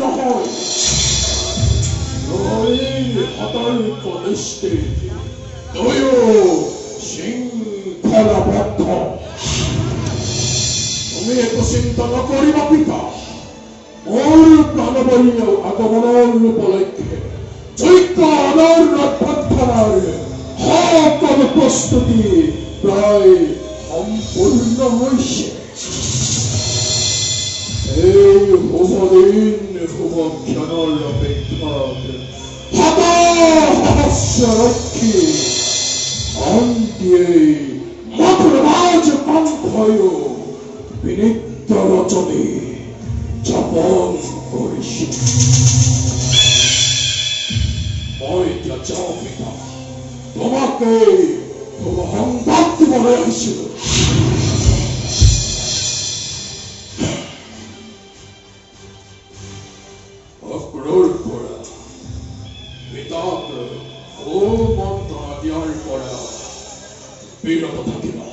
নহয় হাতাৰ কনিষ্ঠে তয়ো শৃংখলাবদ্ধ তুমি একো চিন্তা নকৰিবা পিতা মোৰ প্ৰাণবলীয় আগমনৰ উপলক্ষে যজ্ঞৰ অভ্যৰ্থনাৰ সকলো প্ৰস্তুতি প্ৰায় সম্পূৰ্ণ হৈছে এই শুভদিন শুভ ক্ষণৰ অপেক্ষাত সহস্ৰৰক্ষী শান্তিয়ে মধুৰৰাজ কণ্ঠয়ো বিনিদ্ৰ ৰচনী যাপন কৰিছে মই এতিয়া যাওঁ পিতা তোমাকে সংবাদ দিবলৈ আহিছিলোঁ অক্ৰোৰ পৰা পিতাক মন্ত্ৰণা দিয়াৰ পৰা বিৰত থাকিবা